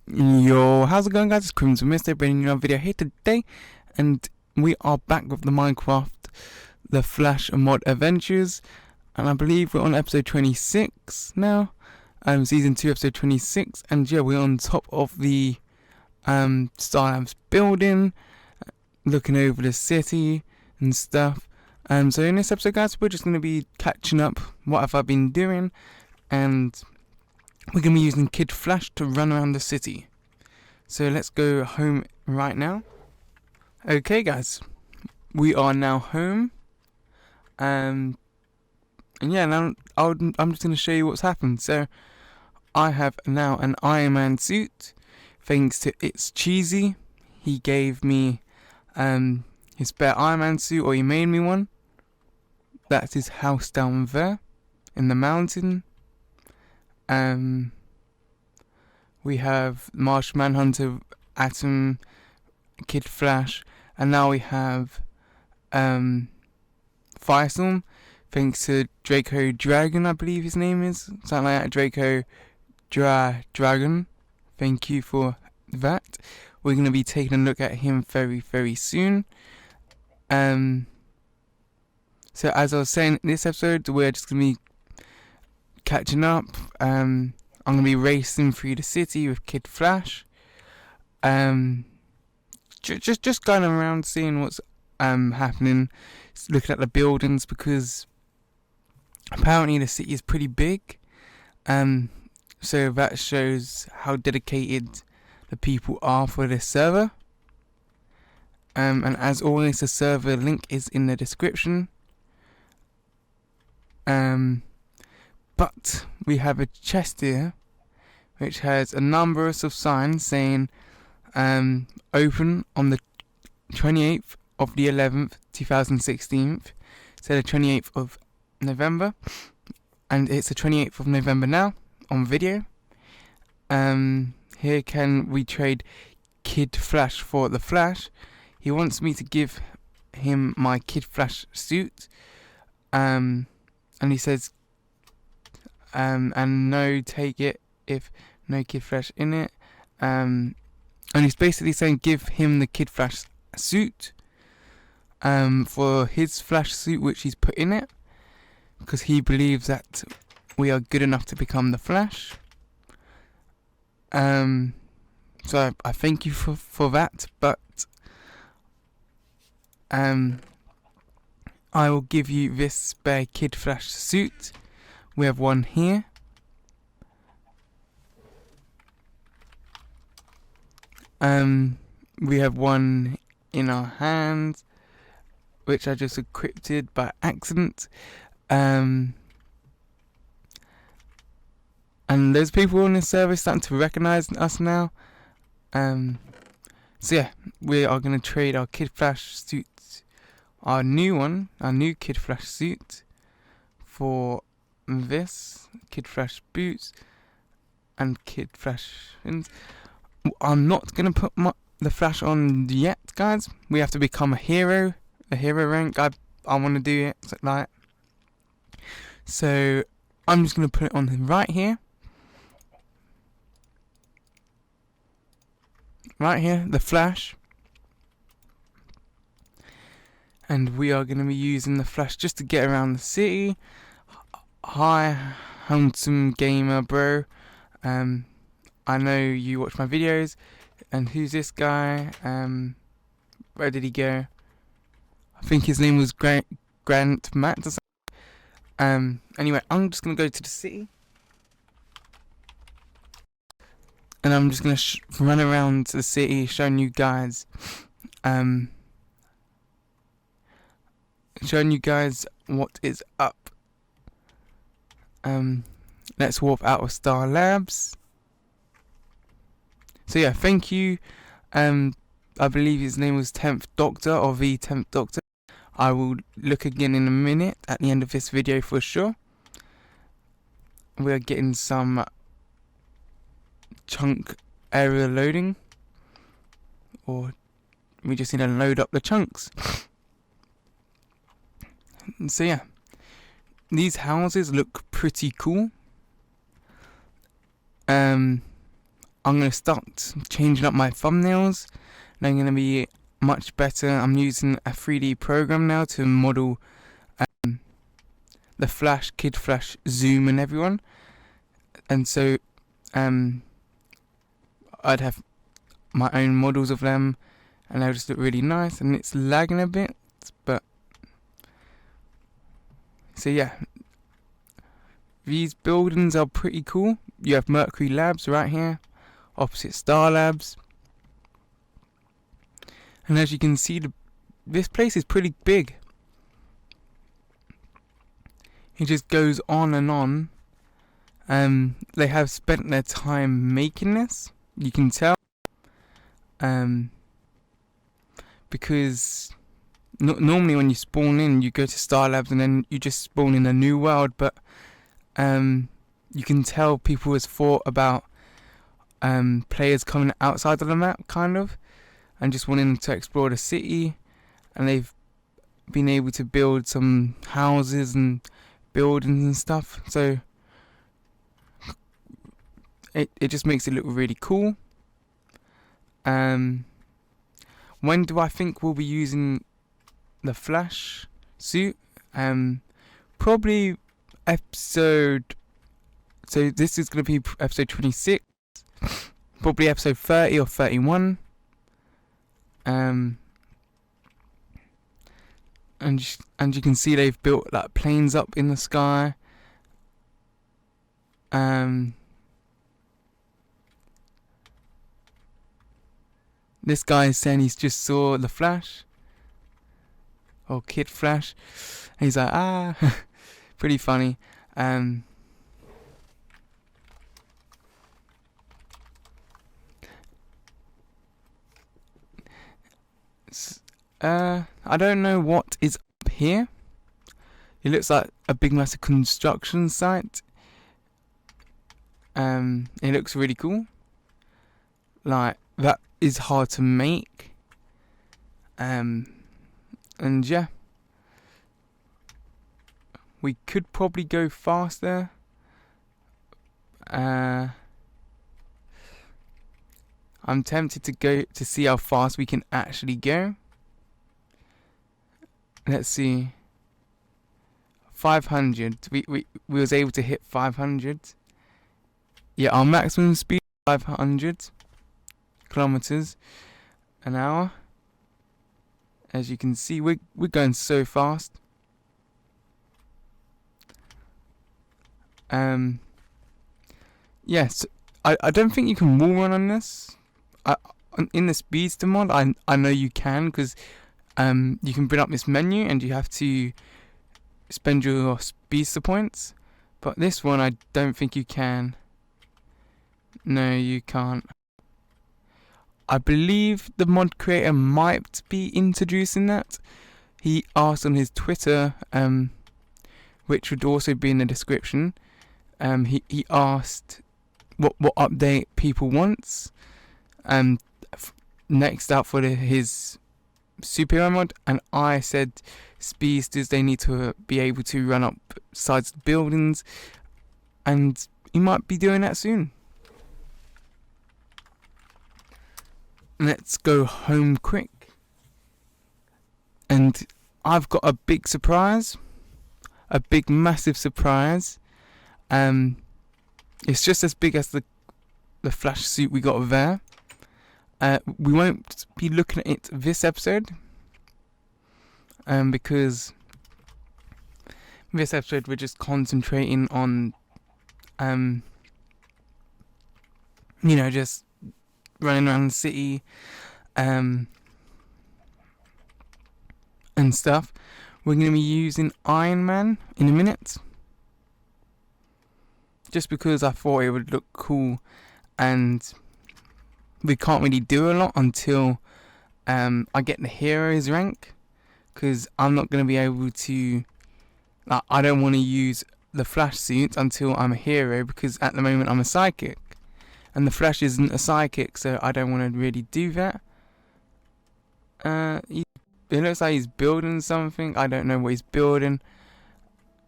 Yo, how's it going, guys? It's Crims with Mr. bringing you another video here today, and we are back with the Minecraft The Flash mod adventures, and I believe we're on episode 26 now, season 2 episode 26, and yeah, we're on top of the Star building, looking over the city and stuff. So in this episode, guys, we're just going to be catching up what have I been doing, and we're going to be using Kid Flash to run around the city. So let's go home right now. Okay, guys, we are now home. And yeah, now I'm just going to show you what's happened. So I have now an Iron Man suit, thanks to It's Cheesy. He gave me his spare Iron Man suit, or he made me one. That's his house down there in the mountain. We have Martian Manhunter, Atom, Kid Flash, and now we have F.I.R.E.S.T.O.R.M, thanks to Draco Dragon, I believe his name is, something like that. Draco Dragon, thank you for that. We're going to be taking a look at him very, very soon. So as I was saying, in this episode, we're just going to be catching up. I'm going to be racing through the city with Kid Flash. Just going around seeing what's happening, looking at the buildings, because apparently the city is pretty big. So that shows how dedicated the people are for this server. And as always, the server link is in the description. But we have a chest here which has a number of signs saying open on the 28th of the 11th 2016, so the 28th of November, and it's the 28th of November now on video. Here can we trade Kid Flash for the Flash. He wants me to give him my Kid Flash suit, and he says and no, take it if no Kid Flash in it. And he's basically saying give him the Kid Flash suit for his Flash suit which he's put in it, because he believes that we are good enough to become the Flash. So I thank you for that, but I will give you this spare Kid Flash suit. We have one here. We have one in our hands, which I just equipped by accident. And there's people on this server starting to recognize us now. So yeah, we are going to trade our Kid Flash suit, our new Kid Flash suit, for this Kid Flash boots and Kid Flash fins. I'm not going to put the Flash on yet, guys. We have to become a hero rank. I want to do it like that. So I'm just going to put it on right here. Right here, the Flash. And we are going to be using the Flash just to get around the city. Hi, handsome gamer bro. I know you watch my videos. And who's this guy? Where did he go? I think his name was Grant Matt or something. Anyway, I'm just going to go to the city. And I'm just going to run around the city showing you guys what is up. Let's warp out of Star Labs. So yeah, thank you. I believe his name was 10th Doctor, or the 10th Doctor. I will look again in a minute at the end of this video for sure. We're getting some chunk area loading, or we just need to load up the chunks. So yeah, these houses look pretty cool. I'm going to start changing up my thumbnails. They're going to be much better. I'm using a 3D program now to model the Flash, Kid Flash, Zoom and everyone. And so I'd have my own models of them and they'll just look really nice, and it's lagging a bit, but so yeah, these buildings are pretty cool. You have Mercury Labs right here opposite Star Labs, and as you can see, this place is pretty big. It just goes on and on. They have spent their time making this, you can tell, because normally when you spawn in, you go to Star Labs and then you just spawn in a new world, but you can tell people has thought about players coming outside of the map, kind of, and just wanting to explore the city, and they've been able to build some houses and buildings and stuff, so it just makes it look really cool. When do I think we'll be using the Flash suit? Probably episode, so this is going to be episode 26, probably episode 30 or 31. And you can see they've built like planes up in the sky. This guy is saying he's just saw the Flash, or Kid Flash, and he's like, ah, pretty funny. I don't know what is up here. It looks like a big massive construction site. It looks really cool. Like, that is hard to make. And yeah, we could probably go faster. I'm tempted to go to see how fast we can actually go. Let's see. 500. We was able to hit 500. Yeah, our maximum speed 500 kilometers an hour. As you can see, we're going so fast. Yes, I don't think you can wall run on this. In the Speedster mod, I know you can, because you can bring up this menu and you have to spend your Speedster points. But this one, I don't think you can. No, you can't. I believe the mod creator might be introducing that. He asked on his Twitter, which would also be in the description. He asked what update people wants. Next out for his superhero mod, and I said speedsters, they need to be able to run up sides of buildings, and he might be doing that soon. Let's go home quick, and I've got a big surprise, a big massive surprise. It's just as big as the Flash suit we got there. We won't be looking at it this episode, because this episode we're just concentrating on, just running around the city, and stuff. We're going to be using Iron Man in a minute, just because I thought it would look cool, and we can't really do a lot until I get the heroes rank, because I'm not going to be able to, I don't want to use the Flash suit until I'm a hero, because at the moment I'm a psychic, and the Flash isn't a psychic, so I don't want to really do that. It looks like he's building something. I don't know what he's building.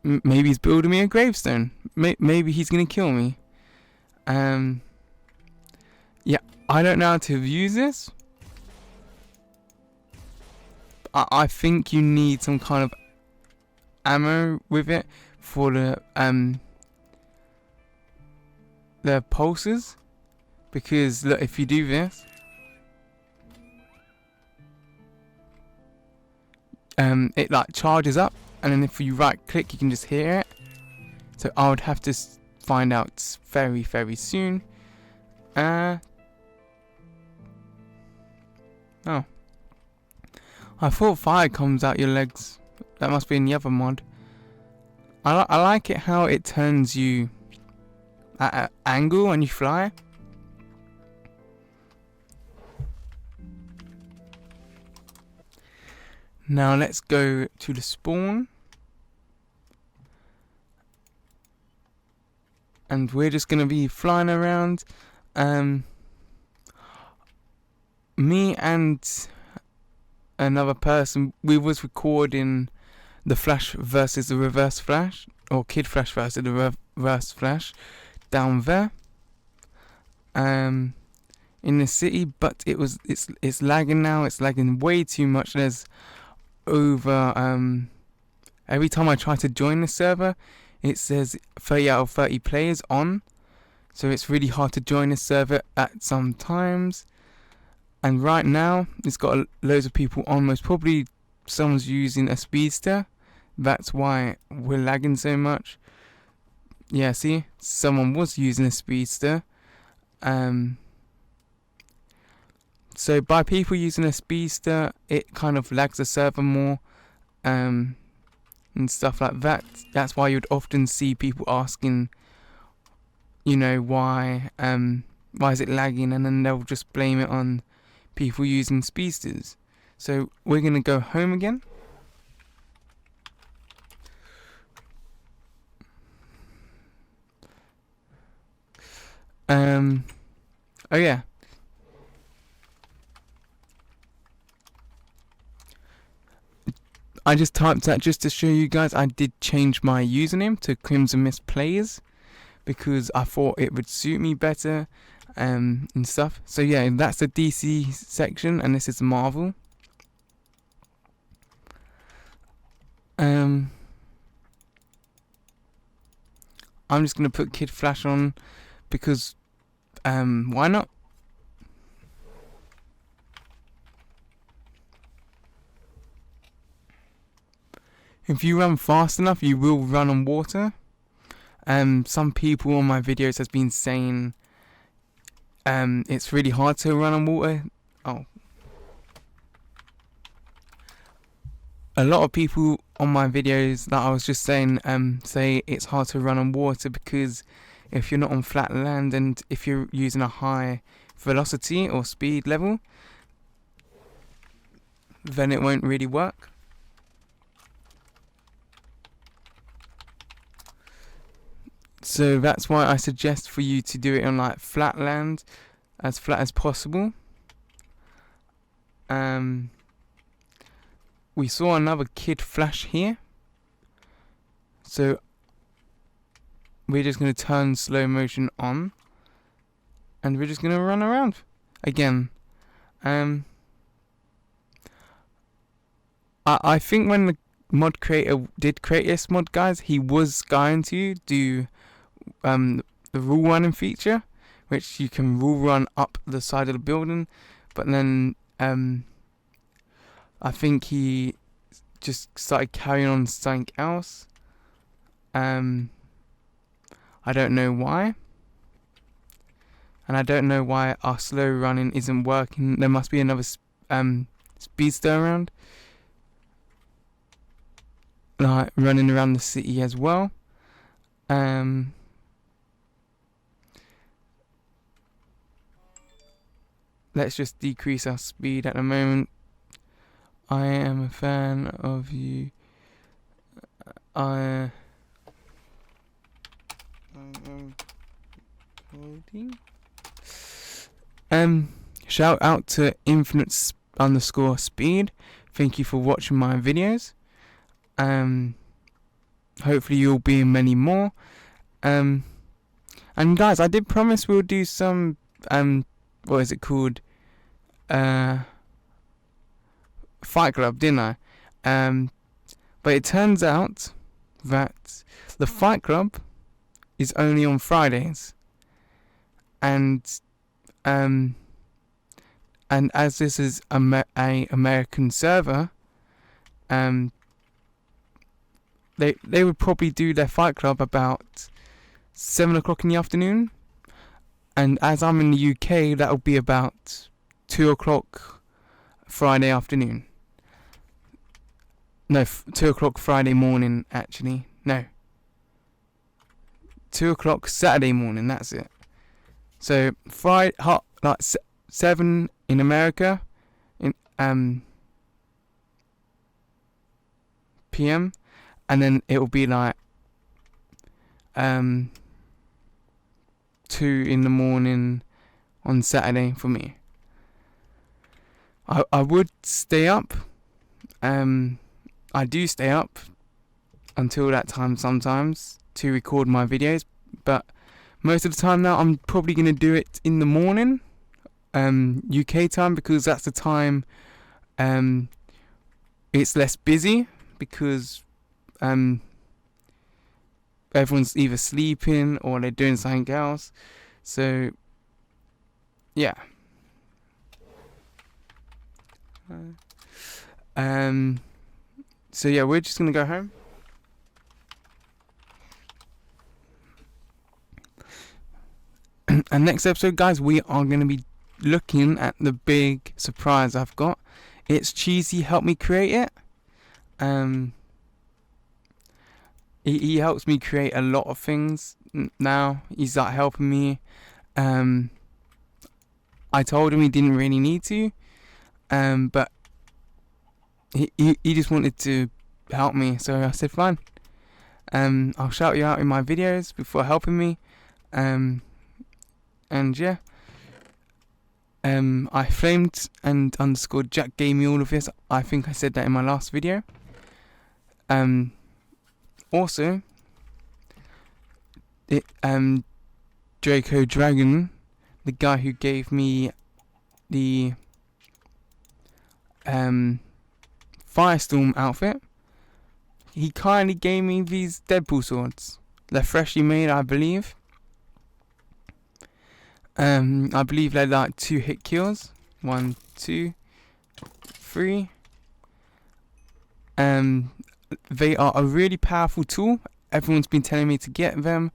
Maybe he's building me a gravestone. Maybe he's going to kill me. I don't know how to use this. I think you need some kind of ammo with it for the pulses, because look, if you do this, it like charges up, and then if you right click you can just hear it. So I would have to find out very soon. Oh, I thought fire comes out your legs. That must be in the other mod. I like it how it turns you at an angle when you fly. Now let's go to the spawn. And we're just going to be flying around. Me and another person, we was recording the Flash versus the Reverse Flash, or Kid Flash versus the Reverse Flash, down there, in the city. But it's lagging now. It's lagging way too much. There's over every time I try to join the server, it says 30 out of 30 players on. So it's really hard to join the server at some times. And right now, it's got loads of people on. Most probably someone's using a Speedster. That's why we're lagging so much. Yeah, see? Someone was using a Speedster. So by people using a Speedster, it kind of lags the server more. And stuff like that. That's why you'd often see people asking, you know, why is it lagging, and then they'll just blame it on people using Speedsters. So we're gonna go home again. Oh yeah. I just typed that just to show you guys. I did change my username to Crimson Mist Players because I thought it would suit me better and stuff. So yeah, that's the DC section, and this is Marvel. I'm just gonna put Kid Flash on because why not? If you run fast enough, you will run on water. Some people on my videos has been saying it's really hard to run on water. Oh. A lot of people on my videos that I was just saying say it's hard to run on water because if you're not on flat land and if you're using a high velocity or speed level, then it won't really work. So that's why I suggest for you to do it on like flat land, as flat as possible. We saw another Kid Flash here. So we're just going to turn slow motion on. And we're just going to run around again. I think when the mod creator did create this mod, guys, he was going to do the rule running feature, which you can rule run up the side of the building, but then I think he just started carrying on something else. I don't know why, and I don't know why our slow running isn't working. There must be another Speedster around, like running around the city as well. Let's just decrease our speed at the moment. I am a fan of you. I am holding. Shout out to infinite_speed. Thank you for watching my videos. Hopefully you'll be in many more. And guys, I did promise we'll do some what is it called? Fight Club, didn't I? But it turns out that the Fight Club is only on Fridays, and as this is a American server, they would probably do their Fight Club about 7 o'clock in the afternoon, and as I'm in the UK, that would be about 2 o'clock Friday afternoon. No, 2 o'clock Friday morning, actually. No. 2 o'clock Saturday morning, that's it. So, Friday, 7 in America, in PM, and then it will be like 2 in the morning on Saturday for me. I would stay up. I do stay up until that time sometimes to record my videos, but most of the time now I'm probably going to do it in the morning, UK time, because that's the time it's less busy, because everyone's either sleeping or they're doing something else. So yeah. So yeah, we're just gonna go home. And next episode, guys, we are gonna be looking at the big surprise I've got. It's Cheesy helped me create it. He helps me create a lot of things now. He's like helping me. I told him he didn't really need to, but he just wanted to help me, so I said fine. I'll shout you out in my videos before helping me. And yeah. I framed and underscored Jack gave me all of this. I think I said that in my last video. Also, Draco Dragon, the guy who gave me the Firestorm outfit, he kindly gave me these Deadpool swords. They're freshly made, I believe. I believe they're like 2 hit kills. 1, 2, 3. They are a really powerful tool. Everyone's been telling me to get them,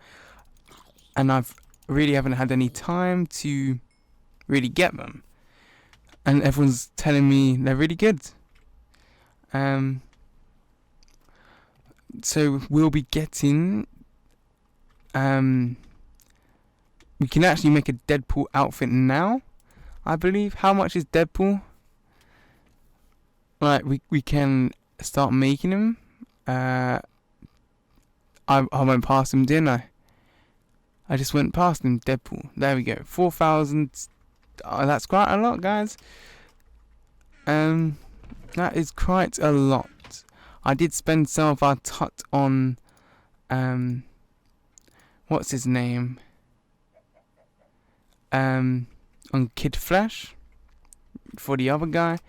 and I've really haven't had any time to really get them. And everyone's telling me they're really good. So we'll be getting we can actually make a Deadpool outfit now, I believe. How much is Deadpool? Like, we can start making him. I went past him, didn't I? I just went past him, Deadpool. There we go. 4,000. Oh, that's quite a lot, guys. That is quite a lot. I did spend some of our tut on what's his name? On Kid Flash for the other guy,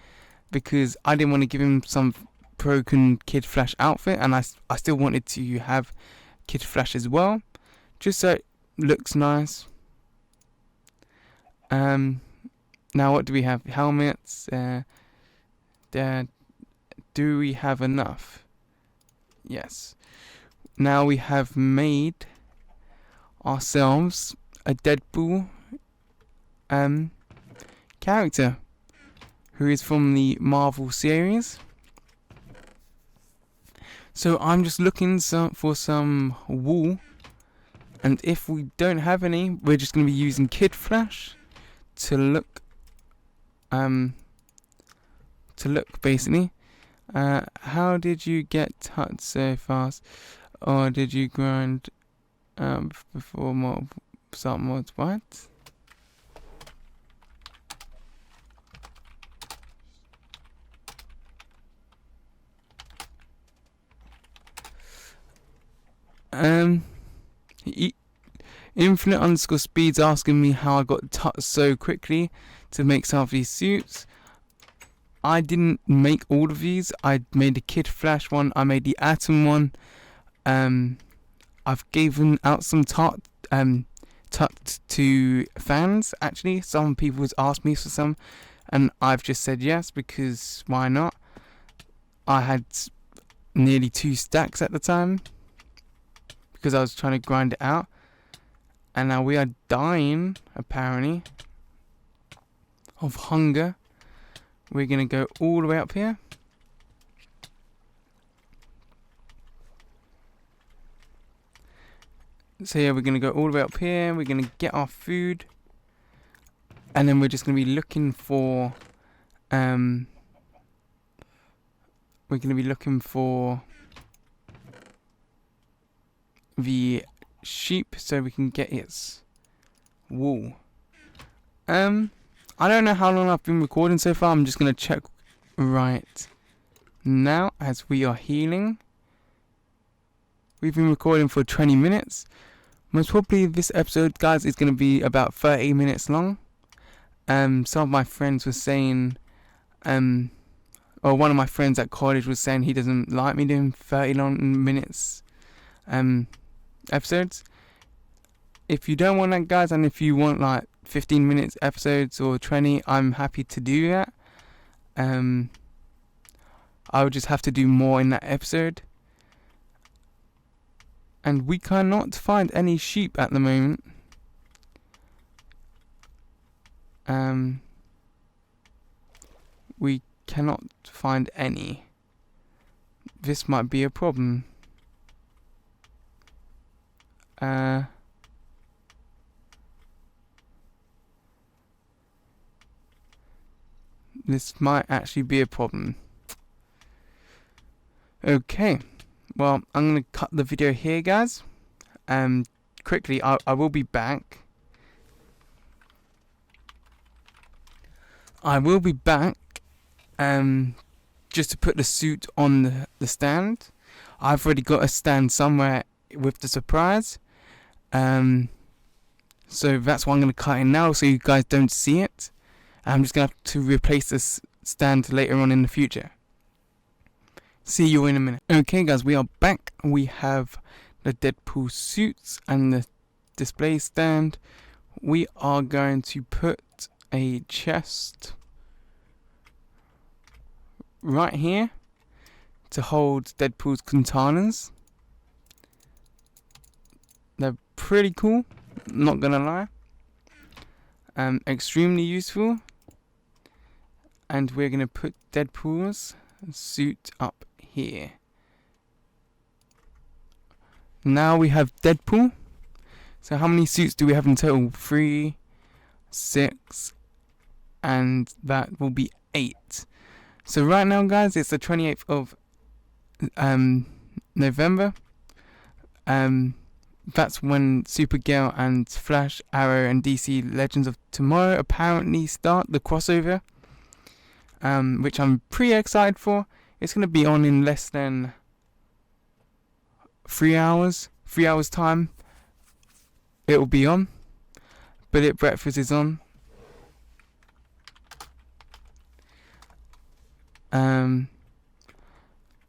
because I didn't want to give him some broken Kid Flash outfit, and I still wanted to have Kid Flash as well, just so it looks nice. Now what do we have? Helmets. Do we have enough? Yes. Now we have made ourselves a Deadpool character who is from the Marvel series. So I'm just looking for some wool, and if we don't have any, we're just going to be using Kid Flash to look basically. How did you get tut so fast, or did you grind before start mods? What? Infinite_speeds asking me how I got so quickly to make some of these suits. I didn't make all of these. I made the Kid Flash one. I made the Atom one. I've given out some tut to fans. Actually, some people has asked me for some, and I've just said yes because why not? I had nearly 2 stacks at the time because I was trying to grind it out, and now we are dying apparently of hunger. We're gonna go all the way up here. So yeah, we're gonna go all the way up here. We're gonna get our food, and then we're just gonna be looking for the sheep so we can get its wool. I don't know how long I've been recording so far. I'm just gonna check right now as we are healing. We've been recording for 20 minutes. Most probably this episode, guys, is gonna be about 30 minutes long. Some of my friends were saying, or one of my friends at college was saying he doesn't like me doing 30 long minutes episodes. If you don't want that, guys, and if you want like 15 minutes episodes or 20, I'm happy to do that. I would just have to do more in that episode. And we cannot find any sheep at the moment. We cannot find any. This might be a problem. This might actually be a problem. Okay, well, I'm going to cut the video here, guys. Quickly, I will be back. I will be back just to put the suit on the stand. I've already got a stand somewhere with the surprise. So that's why I'm going to cut it now so you guys don't see it. I'm just going to have to replace this stand later on in the future. See you in a minute. Okay, guys, we are back. We have the Deadpool suits and the display stand. We are going to put a chest right here to hold Deadpool's katanas. They're pretty cool, not gonna lie. Extremely useful. And we're gonna put Deadpool's suit up here. Now we have Deadpool. So how many suits do we have in total? 3, 6, and that will be 8. So right now, guys, it's the 28th of November. That's when Supergirl and Flash, Arrow, and DC Legends of Tomorrow apparently start the crossover, which I'm pretty excited for. It's going to be on in less than 3 hours. 3 hours time, it will be on. Bullet Breakfast is on.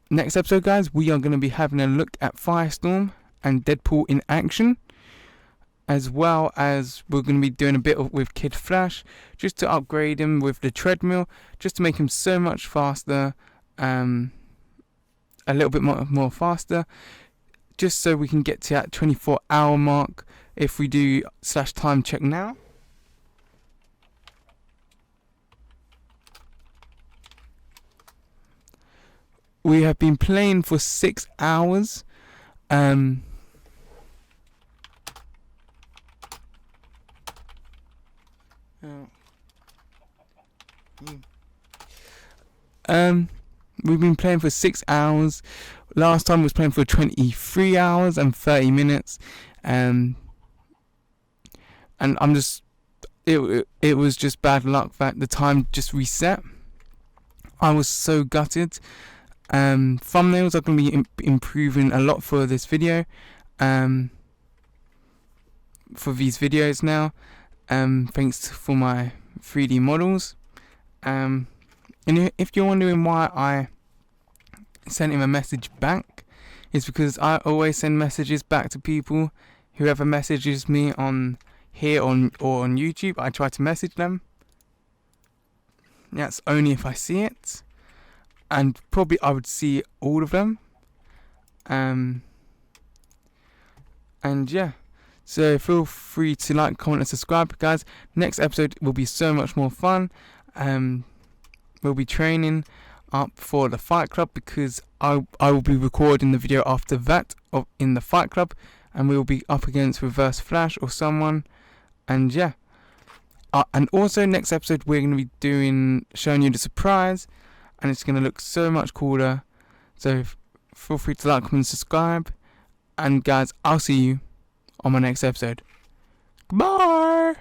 Next episode, guys, we are going to be having a look at Firestorm and Deadpool in action, as well as we're going to be doing a bit with Kid Flash, just to upgrade him with the treadmill, just to make him so much faster, a little bit more faster, just so we can get to that 24-hour mark if we do /time check now. We have been playing for 6 hours. We've been playing for 6 hours. Last time we was playing for 23 hours and 30 minutes. And I'm just, it was just bad luck that the time just reset. I was so gutted. Thumbnails are going to be improving a lot for this video. for these videos now. Thanks for my 3D models. And if you're wondering why I sent him a message back, it's because I always send messages back to people. Whoever messages me on here or on YouTube, I try to message them. That's only if I see it, and probably I would see all of them. And yeah, so feel free to like, comment and subscribe, guys. Next episode will be so much more fun. We'll be training up for the Fight Club, because I will be recording the video after that in the Fight Club, and we will be up against Reverse Flash or someone. And yeah, and also next episode we're going to be showing you the surprise, and it's going to look so much cooler. So feel free to like, comment and subscribe, and guys, I'll see you on my next episode. Goodbye.